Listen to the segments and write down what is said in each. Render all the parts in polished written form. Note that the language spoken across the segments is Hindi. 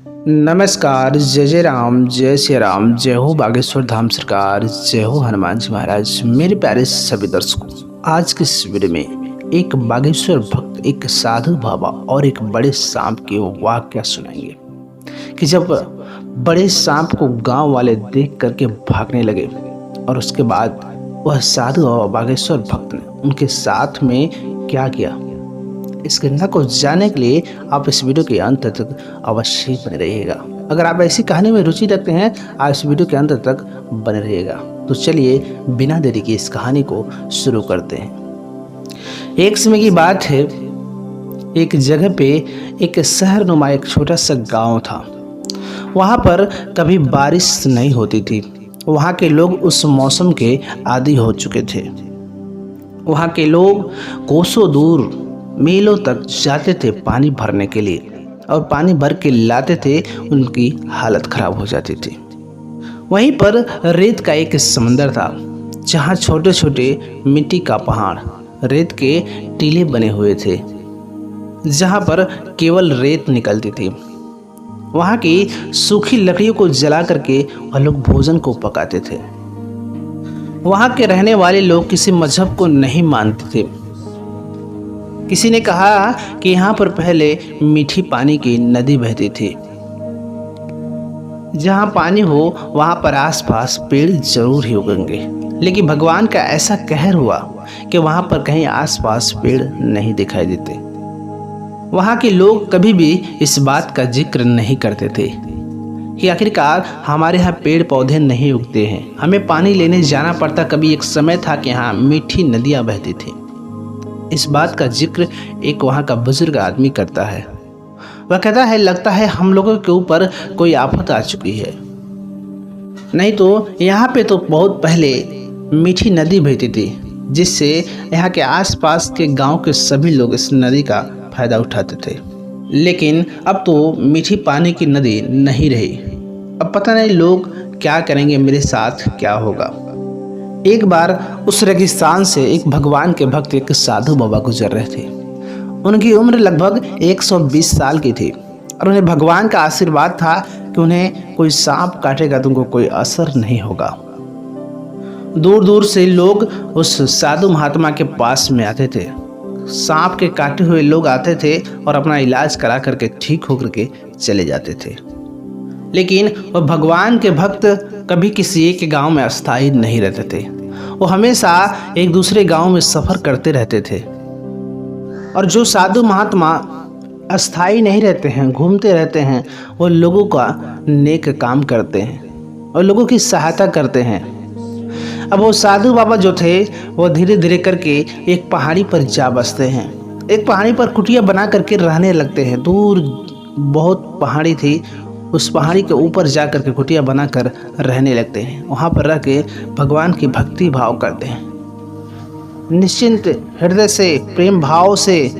नमस्कार। जय जय राम, जय श्री राम, जय हो बागेश्वर धाम सरकार, जय हो हनुमान जी महाराज। मेरे प्यारे सभी दर्शकों, आज के इस वीडियो में एक बागेश्वर भक्त, एक साधु बाबा और एक बड़े सांप के वाकया सुनाएंगे कि जब बड़े सांप को गांव वाले देख करके भागने लगे और उसके बाद वह साधु बाबा बागेश्वर भक्त ने उनके साथ में क्या किया। इस घटना को जानने के लिए आप इस वीडियो के अंत तक अवश्य बने रहिएगा। अगर आप ऐसी कहानी में रुचि रखते हैं, आप इस वीडियो के अंत तक बने रहिएगा। तो चलिए बिना देरी के इस कहानी को शुरू करते हैं। एक समय की बात है, एक जगह पे एक शहर नुमा एक छोटा सा गांव था। वहाँ पर कभी बारिश नहीं होती थी। वहाँ के लोग उस मौसम के आदी हो चुके थे। वहाँ के लोग कोसों दूर मीलों तक जाते थे पानी भरने के लिए, और पानी भर के लाते थे, उनकी हालत खराब हो जाती थी। वहीं पर रेत का एक समंदर था, जहाँ छोटे छोटे मिट्टी का पहाड़, रेत के टीले बने हुए थे, जहाँ पर केवल रेत निकलती थी। वहाँ की सूखी लकड़ियों को जला करके वह लोग भोजन को पकाते थे। वहाँ के रहने वाले लोग किसी मजहब को नहीं मानते थे। किसी ने कहा कि यहाँ पर पहले मीठी पानी की नदी बहती थी। जहाँ पानी हो वहाँ पर आसपास पेड़ जरूर ही उगेंगे, लेकिन भगवान का ऐसा कहर हुआ कि वहाँ पर कहीं आसपास पेड़ नहीं दिखाई देते। वहाँ के लोग कभी भी इस बात का जिक्र नहीं करते थे कि आखिरकार हमारे यहाँ पेड़ पौधे नहीं उगते हैं, हमें पानी लेने जाना पड़ता। कभी एक समय था कि यहाँ मीठी नदियाँ बहती थी। इस बात का जिक्र एक वहाँ का बुजुर्ग आदमी करता है। वह कहता है, लगता है हम लोगों के ऊपर कोई आफत आ चुकी है, नहीं तो यहाँ पे तो बहुत पहले मीठी नदी बहती थी, जिससे यहाँ के आसपास के गांव के सभी लोग इस नदी का फायदा उठाते थे। लेकिन अब तो मीठी पानी की नदी नहीं रही। अब पता नहीं लोग क्या करेंगे, मेरे साथ क्या होगा। एक बार उस रेगिस्तान से एक भगवान के भक्त, एक साधु बाबा गुजर रहे थे। उनकी उम्र लगभग 120 साल की थी और उन्हें भगवान का आशीर्वाद था कि उन्हें कोई सांप काटेगा तो उनको कोई असर नहीं होगा। दूर दूर से लोग उस साधु महात्मा के पास में आते थे। सांप के काटे हुए लोग आते थे और अपना इलाज करा करके ठीक होकर के चले जाते थे। लेकिन वह भगवान के भक्त कभी किसी एक गांव में अस्थायी नहीं रहते थे। वो हमेशा एक दूसरे गांव में सफ़र करते रहते थे। और जो साधु महात्मा अस्थायी नहीं रहते हैं, घूमते रहते हैं, वो लोगों का नेक काम करते हैं और लोगों की सहायता करते हैं। अब वो साधु बाबा जो थे, वो धीरे धीरे करके एक पहाड़ी पर जा बसते हैं। एक पहाड़ी पर कुटिया बना करके रहने लगते हैं। दूर बहुत पहाड़ी थी, उस पहाड़ी के ऊपर जा कर के कुटिया बनाकर रहने लगते हैं। वहाँ पर रह के भगवान की भक्ति भाव करते हैं। निश्चिंत हृदय से, प्रेम भाव से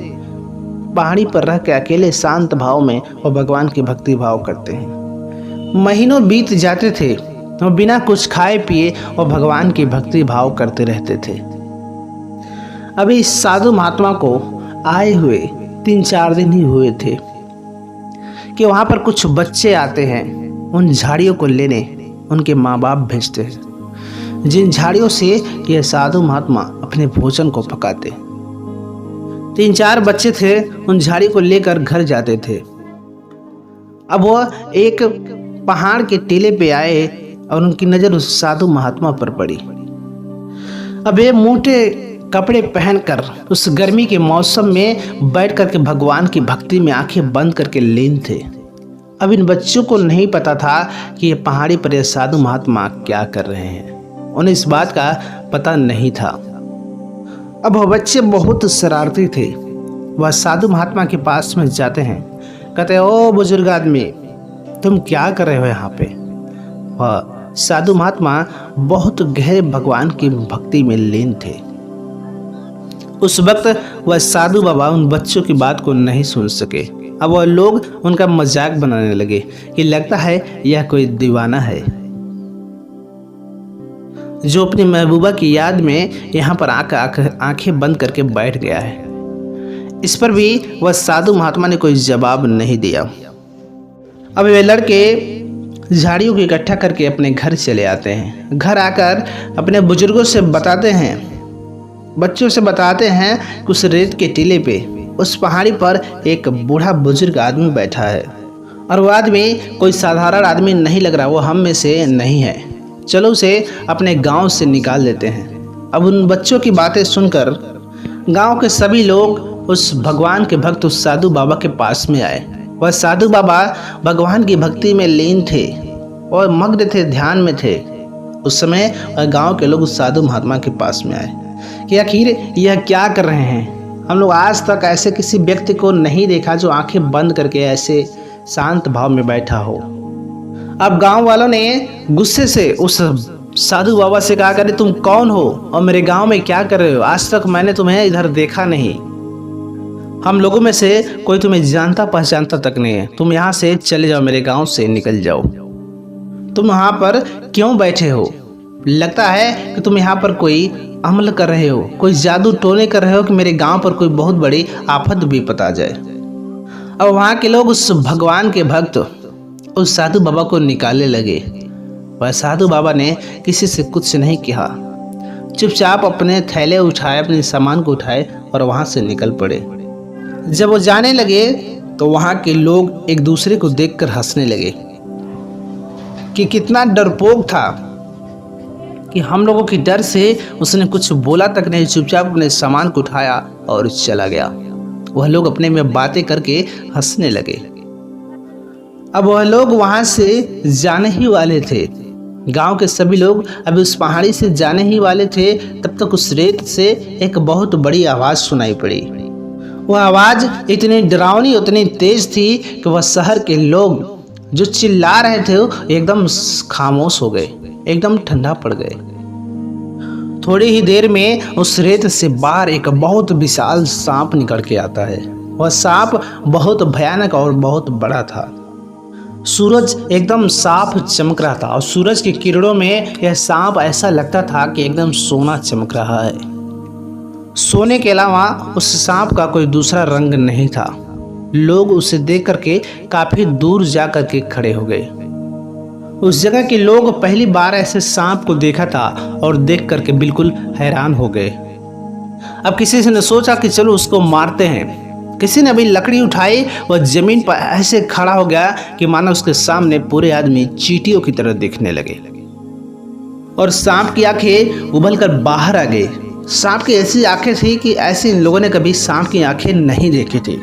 पहाड़ी पर रह के अकेले शांत भाव में वो भगवान की भक्ति भाव करते हैं। महीनों बीत जाते थे, वो बिना कुछ खाए पिए वो भगवान की भक्ति भाव करते रहते थे। अभी इस साधु महात्मा को आए हुए 3-4 दिन ही हुए थे कि वहाँ पर कुछ बच्चे आते हैं। उन झाड़ियों को लेने उनके माँ बाप भेजते हैं, जिन झाड़ियों से यह साधु महात्मा अपने भोजन को पकाते। 3-4 बच्चे थे, उन झाड़ी को लेकर घर जाते थे। अब वह एक पहाड़ के टीले पे आए और उनकी नज़र उस साधु महात्मा पर पड़ी। अब ये मोटे कपड़े पहनकर उस गर्मी के मौसम में बैठ करके भगवान की भक्ति में आंखें बंद करके लीन थे। अब इन बच्चों को नहीं पता था कि ये पहाड़ी पर ये साधु महात्मा क्या कर रहे हैं। उन्हें इस बात का पता नहीं था। अब वह बच्चे बहुत शरारती थे। वह साधु महात्मा के पास में जाते हैं, कहते, ओ बुजुर्ग आदमी, तुम क्या कर रहे हो यहाँ पे। वह साधु महात्मा बहुत गहरे भगवान की भक्ति में लीन थे। उस वक्त वह साधु बाबा उन बच्चों की बात को नहीं सुन सके। अब वह लोग उनका मजाक बनाने लगे कि लगता है यह कोई दीवाना है जो अपनी महबूबा की याद में यहाँ पर आंखें बंद करके बैठ गया है। इस पर भी वह साधु महात्मा ने कोई जवाब नहीं दिया। अब वे लड़के झाड़ियों को इकट्ठा करके अपने घर चले आते हैं। घर आकर अपने बुजुर्गों से बताते हैं, बच्चों से बताते हैं कि उस रेत के टीले पे, उस पहाड़ी पर एक बूढ़ा बुजुर्ग आदमी बैठा है और वो आदमी कोई साधारण आदमी नहीं लग रहा, वो हम में से नहीं है। चलो उसे अपने गांव से निकाल देते हैं। अब उन बच्चों की बातें सुनकर गांव के सभी लोग उस भगवान के भक्त उस साधु बाबा के पास में आए। वह साधु बाबा भगवान की भक्ति में लीन थे और मग्न थे, ध्यान में थे। उस समय गांव के लोग उस साधु महात्मा के पास में आए कि आखिर यह क्या कर रहे हैं। हम लोग आज तक ऐसे किसी व्यक्ति को नहीं देखा जो आंखें बंद करके ऐसे शांत भाव में बैठा हो। अब गांव वालों ने गुस्से से उस साधु बाबा से कहा, करे तुम कौन हो और मेरे गांव में क्या कर रहे हो? आज तक मैंने तुम्हें इधर देखा नहीं, हम लोगों में से कोई तुम्हें जानता पहचानता तक नहीं है। तुम यहाँ से चले जाओ, मेरे गांव से निकल जाओ। तुम यहाँ पर क्यों बैठे हो? लगता है कि तुम यहाँ पर कोई अमल कर रहे हो, कोई जादू टोने कर रहे हो कि मेरे गांव पर कोई बहुत बड़ी आफत भी पता जाए। अब वहाँ के लोग उस भगवान के भक्त उस साधु बाबा को निकालने लगे। वह साधु बाबा ने किसी से कुछ नहीं कहा, चुपचाप अपने थैले उठाए, अपने सामान को उठाए और वहाँ से निकल पड़े। जब वो जाने लगे तो वहाँ के लोग एक दूसरे को देखकर हंसने लगे कि कितना डरपोक था कि हम लोगों के डर से उसने कुछ बोला तक नहीं, चुपचाप अपने सामान को उठाया और चला गया। वह लोग अपने में बातें करके हंसने लगे। अब वह लोग वहां से जाने ही वाले थे। गांव के सभी लोग अभी उस पहाड़ी से जाने ही वाले थे, तब तक उस रेत से एक बहुत बड़ी आवाज सुनाई पड़ी। वह आवाज इतनी डरावनी, उतनी तेज थी कि वह शहर के लोग जो चिल्ला रहे थे एकदम खामोश हो गए, एकदम ठंडा पड़ गए। थोड़ी ही देर में उस रेत से बाहर एक बहुत विशाल सांप निकल के आता है। वह सांप बहुत भयानक और बहुत बड़ा था। सूरज एकदम साफ चमक रहा था और सूरज की किरणों में यह सांप ऐसा लगता था कि एकदम सोना चमक रहा है। सोने के अलावा उस सांप का कोई दूसरा रंग नहीं था। लोग उसे देख करके काफी दूर जा करके खड़े हो गए। उस जगह के लोग पहली बार ऐसे सांप को देखा था और देख करके बिल्कुल हैरान हो गए। अब किसी ने सोचा कि चलो उसको मारते हैं। किसी ने अभी लकड़ी उठाई, वह जमीन पर ऐसे खड़ा हो गया कि मानो उसके सामने पूरे आदमी चींटियों की तरह दिखने लगे और सांप की आंखें उबल कर बाहर आ गई। सांप की ऐसी आंखें थी कि ऐसे इन लोगों ने कभी सांप की आंखें नहीं देखी थी।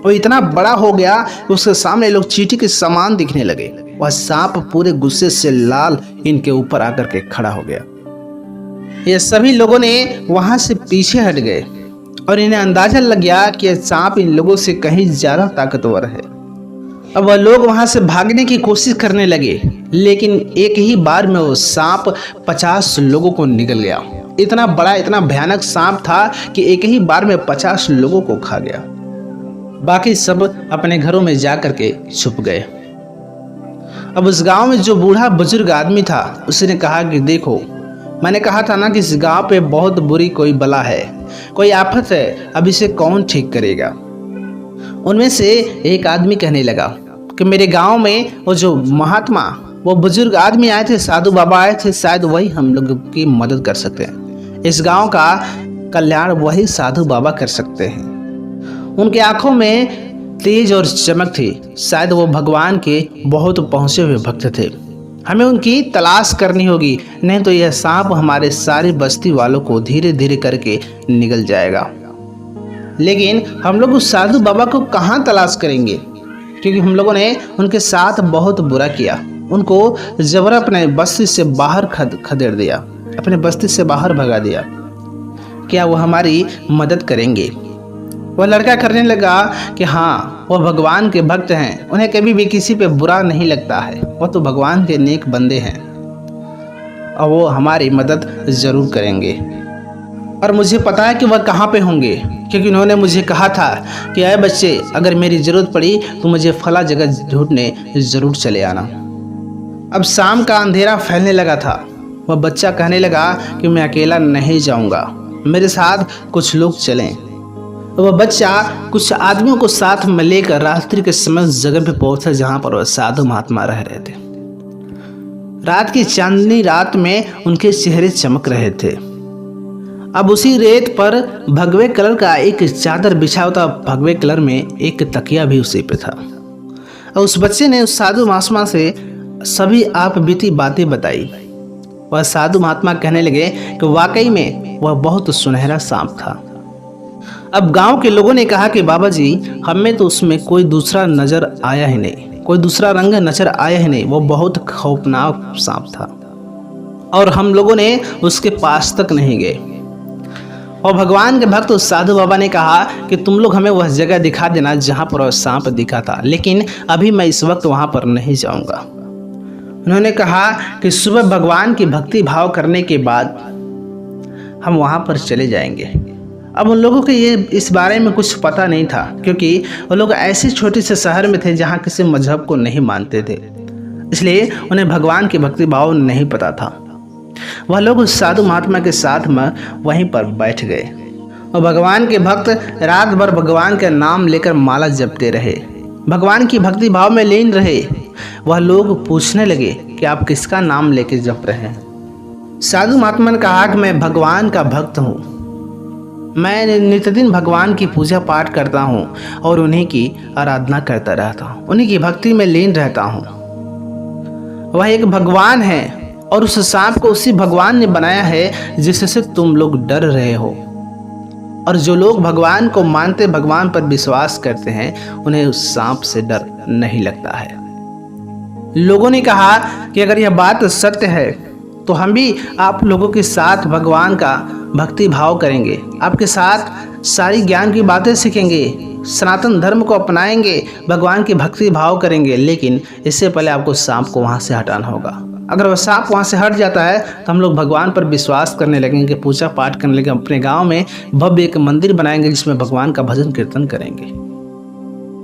वो इतना बड़ा हो गया कि उसके सामने लोग चींटी के समान दिखने लगे। वह सांप पूरे गुस्से से लाल इनके ऊपर आकर के खड़ा हो गया। ये सभी लोगों ने वहां से पीछे हट गए और इन्हें अंदाजा लग गया कि यह सांप इन लोगों से कहीं ज्यादा ताकतवर है। अब वह लोग वहां से भागने की कोशिश करने लगे, लेकिन एक ही बार में वो सांप 50 लोगों को निगल गया। इतना बड़ा, इतना भयानक सांप था कि एक ही बार में 50 लोगों को खा गया। बाकी सब अपने घरों में जा करके छुप गए। अब उस गांव में जो बूढ़ा बुजुर्ग आदमी था, उसने कहा कि देखो, मैंने कहा था ना कि इस गांव पे बहुत बुरी कोई बला है, कोई आफत है, अब इसे कौन ठीक करेगा। उनमें से एक आदमी कहने लगा कि मेरे गांव में वो जो महात्मा, वो बुजुर्ग आदमी आए थे, साधु बाबा आए थे, शायद वही हम लोग की मदद कर सकते हैं। इस गांव का कल्याण वही साधु बाबा कर सकते हैं। उनके आंखों में तेज और चमक थी, शायद वो भगवान के बहुत पहुंचे हुए भक्त थे। हमें उनकी तलाश करनी होगी, नहीं तो यह सांप हमारे सारी बस्ती वालों को धीरे धीरे करके निगल जाएगा। लेकिन हम लोग उस साधु बाबा को कहाँ तलाश करेंगे, क्योंकि हम लोगों ने उनके साथ बहुत बुरा किया। उनको जबर अपने बस्ती से बाहर खदेड़ दिया, अपने बस्ती से बाहर भगा दिया। क्या वो हमारी मदद करेंगे? वह लड़का करने लगा कि हाँ, वह भगवान के भक्त हैं, उन्हें कभी भी किसी पे बुरा नहीं लगता है। वह तो भगवान के नेक बंदे हैं और वो हमारी मदद ज़रूर करेंगे। और मुझे पता है कि वह कहाँ पे होंगे, क्योंकि उन्होंने मुझे कहा था कि अरे बच्चे, अगर मेरी ज़रूरत पड़ी तो मुझे फला जगह ढूंढने ज़रूर चले आना। अब शाम का अंधेरा फैलने लगा था। वह बच्चा कहने लगा कि मैं अकेला नहीं जाऊँगा, मेरे साथ कुछ लोग चलें। वह बच्चा कुछ आदमियों को साथ में लेकर रात्रि के समय उस जगह पे पहुंचा जहां पर वह साधु महात्मा रह रहे थे। रात की चांदनी रात में उनके चेहरे चमक रहे थे। अब उसी रेत पर भगवे कलर का एक चादर बिछा हुआ था, भगवे कलर में एक तकिया भी उसी पे था। और उस बच्चे ने उस साधु महात्मा से सभी आप बीती बातें बताई। वह साधु महात्मा कहने लगे कि वाकई में वह बहुत सुनहरा सांप था। अब गांव के लोगों ने कहा कि बाबा जी, हमें तो उसमें कोई दूसरा नजर आया ही नहीं, कोई दूसरा रंग नजर आया ही नहीं। वो बहुत खौफनाक सांप था और हम लोगों ने उसके पास तक नहीं गए। और भगवान के भक्त उस साधु बाबा ने कहा कि तुम लोग हमें वह जगह दिखा देना जहाँ पर वह सांप दिखा था, लेकिन अभी मैं इस वक्त वहाँ पर नहीं जाऊँगा। उन्होंने कहा कि सुबह भगवान की भक्ति भाव करने के बाद हम वहाँ पर चले जाएंगे। अब उन लोगों को ये इस बारे में कुछ पता नहीं था, क्योंकि वो लोग ऐसे छोटे से शहर में थे जहाँ किसी मजहब को नहीं मानते थे, इसलिए उन्हें भगवान की भक्ति भाव नहीं पता था। वह लोग उस साधु महात्मा के साथ में वहीं पर बैठ गए और भगवान के भक्त रात भर भगवान का नाम लेकर माला जपते रहे, भगवान की भक्ति भाव में लीन रहे। वह लोग पूछने लगे कि आप किसका नाम लेकर जप रहे हैं। साधु महात्मा ने कहा कि मैं भगवान का भक्त हूँ, मैं नित्यदिन भगवान की पूजा पाठ करता हूँ और उन्हीं की आराधना करता रहता हूँ, उन्हीं की भक्ति में लीन रहता हूँ। वह एक भगवान है और उस सांप को उसी भगवान ने बनाया है जिससे तुम लोग डर रहे हो। और जो लोग भगवान को मानते, भगवान पर विश्वास करते हैं, उन्हें उस सांप से डर नहीं लगता है। लोगों ने कहा कि अगर यह बात सत्य है तो हम भी आप लोगों के साथ भगवान का भक्ति भाव करेंगे, आपके साथ सारी ज्ञान की बातें सीखेंगे, सनातन धर्म को अपनाएंगे, भगवान की भक्ति भाव करेंगे, लेकिन इससे पहले आपको सांप को वहाँ से हटाना होगा। अगर वह सांप वहाँ से हट जाता है तो हम लोग भगवान पर विश्वास करने लगेंगे, पूजा पाठ करने लगेंगे, अपने गांव में भव्य एक मंदिर बनाएंगे जिसमें भगवान का भजन कीर्तन करेंगे।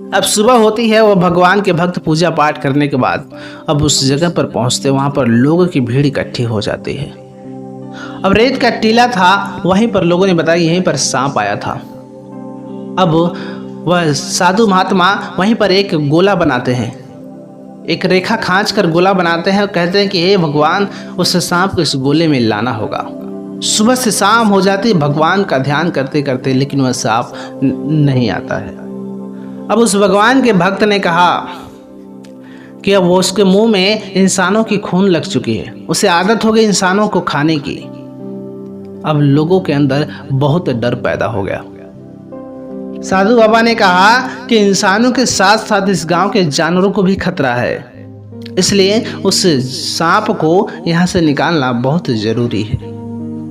अब सुबह होती है, वह भगवान के भक्त पूजा पाठ करने के बाद अब उस जगह पर पहुँचते, वहाँ पर लोगों की भीड़ इकट्ठी हो जाती है। अब रेत का टीला था, वहीं पर लोगों ने बताया यहीं पर सांप आया था। अब वह साधु महात्मा वहीं पर एक गोला बनाते हैं, एक रेखा खींच कर गोला बनाते हैं और कहते हैं कि हे भगवान, उस सांप को इस गोले में लाना होगा। सुबह से शाम हो जाती है भगवान का ध्यान करते करते, लेकिन वह सांप नहीं आता है। अब उस भगवान के भक्त ने कहा कि अब वो उसके मुंह में इंसानों की खून लग चुकी है, उसे आदत हो गई इंसानों को खाने की। अब लोगों के अंदर बहुत डर पैदा हो गया। साधु बाबा ने कहा कि इंसानों के साथ साथ इस गांव के जानवरों को भी खतरा है, इसलिए उस सांप को यहाँ से निकालना बहुत जरूरी है।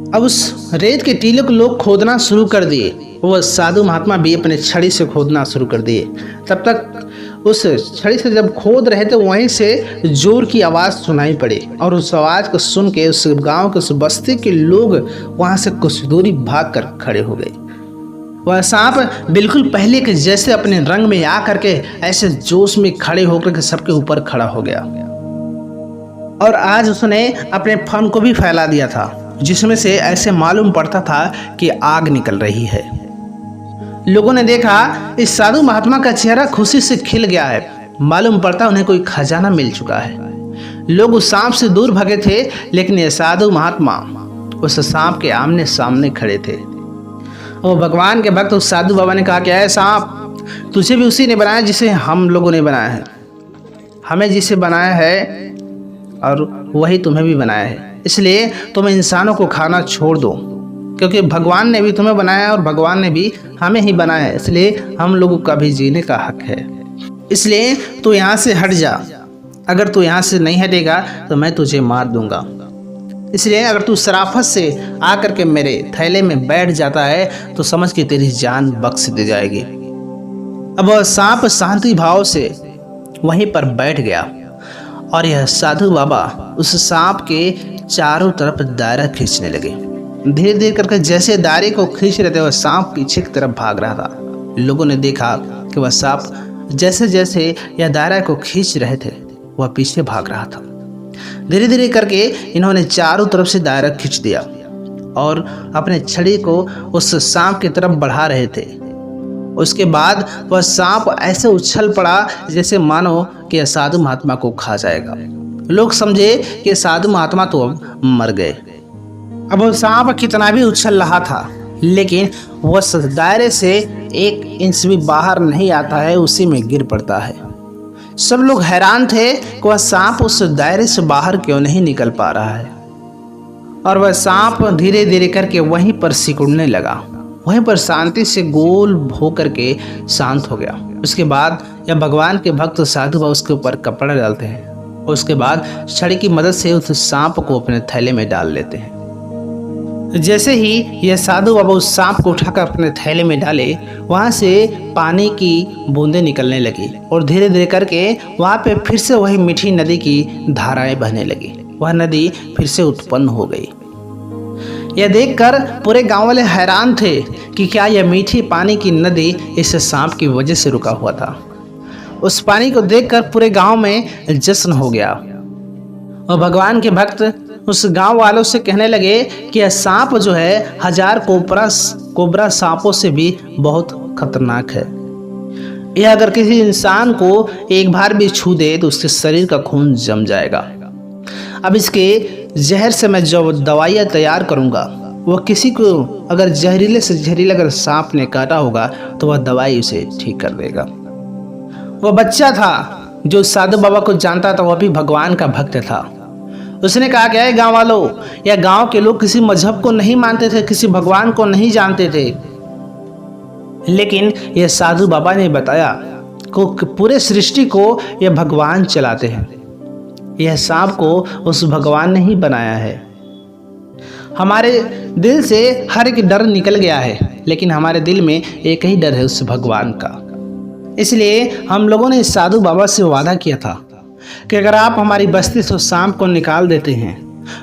अब उस रेत के टीले को लोग खोदना शुरू कर दिए, वह साधु महात्मा भी अपने छड़ी से खोदना शुरू कर दिए। तब तक उस छड़ी से जब खोद रहे थे वहीं से जोर की आवाज़ सुनाई पड़ी और उस आवाज़ को सुन के उस गांव के उस बस्ती के लोग वहाँ से कुछ दूरी भाग कर खड़े हो गए। वह सांप बिल्कुल पहले के जैसे अपने रंग में आ करके ऐसे जोश में खड़े होकर के सबके ऊपर खड़ा हो गया और आज उसने अपने फन को भी फैला दिया था, जिसमें से ऐसे मालूम पड़ता था कि आग निकल रही है। लोगों ने देखा इस साधु महात्मा का चेहरा खुशी से खिल गया है, मालूम पड़ता उन्हें कोई खजाना मिल चुका है। लोग उस सांप से दूर भगे थे, लेकिन यह साधु महात्मा उस सांप के आमने सामने खड़े थे। और भगवान के भक्त उस साधु बाबा ने कहा कि ऐ सांप, तुझे भी उसी ने बनाया जिसे हम लोगों ने बनाया है, हमें जिसे बनाया है और वही तुम्हें भी बनाया है, इसलिए तुम इंसानों को खाना छोड़ दो, क्योंकि भगवान ने भी तुम्हें बनाया और भगवान ने भी हमें ही बनाया है, इसलिए हम लोगों का भी जीने का हक है, इसलिए तू यहाँ से हट जा। अगर तू यहाँ से नहीं हटेगा तो मैं तुझे मार दूंगा, इसलिए अगर तू शराफत से आकर के मेरे थैले में बैठ जाता है तो समझ के तेरी जान बख्श दी जाएगी। अब वह सांप शांति भाव से वहीं पर बैठ गया और यह साधु बाबा उस सांप के चारों तरफ दायरा खींचने लगे। धीरे धीरे करके जैसे दायरे को खींच रहे थे वह सांप पीछे की तरफ भाग रहा था। लोगों ने देखा कि वह सांप जैसे जैसे यह दायरा को खींच रहे थे वह पीछे भाग रहा था। धीरे धीरे करके इन्होंने चारों तरफ से दायरा खींच दिया और अपने छड़ी को उस सांप की तरफ बढ़ा रहे थे। उसके बाद वह सांप ऐसे उछल पड़ा जैसे मानो कि साधु महात्मा को खा जाएगा। लोग समझे कि साधु महात्मा तो अब मर गए। अब वो सांप कितना भी उछल रहा था, लेकिन वह दायरे से 1 इंच भी बाहर नहीं आता है, उसी में गिर पड़ता है। सब लोग हैरान थे कि वह सांप उस दायरे से बाहर क्यों नहीं निकल पा रहा है। और वह सांप धीरे धीरे करके वहीं पर सिकुड़ने लगा, वहीं पर शांति से गोल हो करके शांत हो गया। उसके बाद यह भगवान के भक्त साधु बाबा उसके ऊपर कपड़ा डालते हैं, उसके बाद छड़ी की मदद से उस सांप को अपने थैले में डाल लेते हैं। जैसे ही यह साधु बाबा उस सांप को उठाकर अपने थैले में डाले, वहाँ से पानी की बूंदें निकलने लगी और धीरे धीरे करके वहाँ पे फिर से वही मीठी नदी की धाराएं बहने लगी। वह नदी फिर से उत्पन्न हो गई। यह देखकर पूरे गांव वाले हैरान थे कि क्या यह मीठी पानी की नदी इस सांप की वजह से रुका हुआ था। उस पानी को देखकर पूरे गांव में जश्न हो गया और भगवान के भक्त उस गांव वालों से कहने लगे कि यह सांप जो है 1000 कोबरा सांपों से भी बहुत खतरनाक है। यह अगर किसी इंसान को एक बार भी छू दे तो उसके शरीर का खून जम जाएगा। अब इसके जहर से मैं जो दवाइयाँ तैयार करूँगा, वह किसी को अगर जहरीले से जहरीला अगर सांप ने काटा होगा तो वह दवाई उसे ठीक कर देगा। वह बच्चा था जो साधु बाबा को जानता था, वह भी भगवान का भक्त था। उसने कहा क्या है गांव वालों, या गांव के लोग किसी मजहब को नहीं मानते थे, किसी भगवान को नहीं जानते थे, लेकिन यह साधु बाबा ने बताया को पूरे सृष्टि को यह भगवान चलाते हैं। यह सांप को उस भगवान ने ही बनाया है। हमारे दिल से हर एक डर निकल गया है, लेकिन हमारे दिल में एक ही डर है उस भगवान का। इसलिए हम लोगों ने साधु बाबा से वादा किया था कि अगर आप हमारी बस्ती से सांप को निकाल देते हैं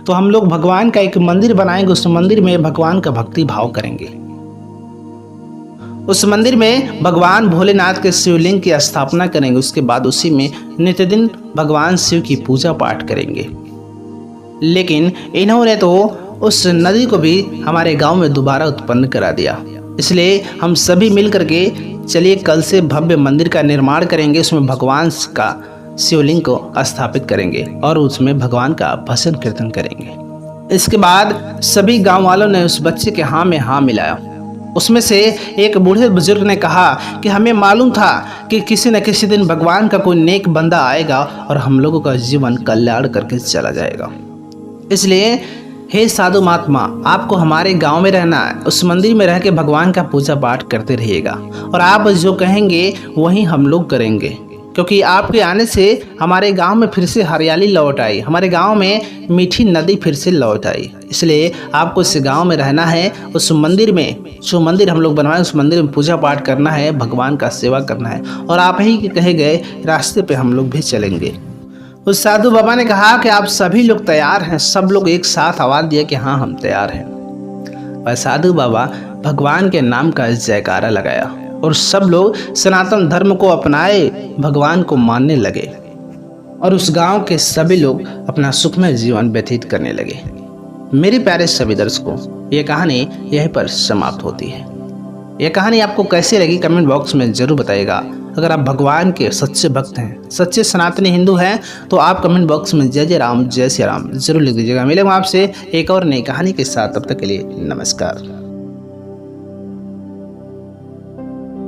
तो हम लोग भगवान का एक मंदिर बनाएंगे, उस मंदिर में भगवान का भक्ति भाव करेंगे। उस मंदिर में भगवान भोलेनाथ के शिवलिंग की स्थापना करेंगे, उसके बाद उसी में नित्य दिन भगवान शिव की पूजा पाठ करेंगे। लेकिन इन्होंने तो उस नदी को भी हमारे गांव में दोबारा उत्पन्न करा दिया। इसलिए हम सभी मिल करके चलिए कल से भव्य मंदिर का निर्माण करेंगे, उसमें भगवान का शिवलिंग को स्थापित करेंगे और उसमें भगवान का भजन कीर्तन करेंगे। इसके बाद सभी गांव वालों ने उस बच्चे के हाँ में हाँ मिलाया। उसमें से एक बूढ़े बुजुर्ग ने कहा कि हमें मालूम था कि किसी न किसी दिन भगवान का कोई नेक बंदा आएगा और हम लोगों का जीवन कल्याण करके चला जाएगा। इसलिए हे साधु महात्मा, आपको हमारे गांव में रहना है, उस मंदिर में रह के भगवान का पूजा पाठ करते रहिएगा और आप जो कहेंगे वही हम लोग करेंगे, क्योंकि आपके आने से हमारे गांव में फिर से हरियाली लौट आई, हमारे गांव में मीठी नदी फिर से लौट आई। इसलिए आपको इस गांव में रहना है, उस मंदिर में जो मंदिर हम लोग बनवाए उस मंदिर में पूजा पाठ करना है, भगवान का सेवा करना है और आप ही के कहे गए रास्ते पे हम लोग भी चलेंगे। उस साधु बाबा ने कहा कि आप सभी लोग तैयार हैं। सब लोग एक साथ आवाज़ दिया कि हाँ हम तैयार हैं। वह साधु बाबा भगवान के नाम का जयकारा लगाया और सब लोग सनातन धर्म को अपनाए, भगवान को मानने लगे और उस गांव के सभी लोग अपना सुखमय जीवन व्यतीत करने लगे। मेरे प्यारे सभी दर्शकों, ये कहानी यहीं पर समाप्त होती है। यह कहानी आपको कैसी लगी कमेंट बॉक्स में ज़रूर बताइएगा। अगर आप भगवान के सच्चे भक्त हैं, सच्चे सनातनी हिंदू हैं, तो आप कमेंट बॉक्स में जय जय राम जय श्री राम जरूर लिख दीजिएगा। मिलेंगे आपसे एक और नई कहानी के साथ, तब तक के लिए नमस्कार।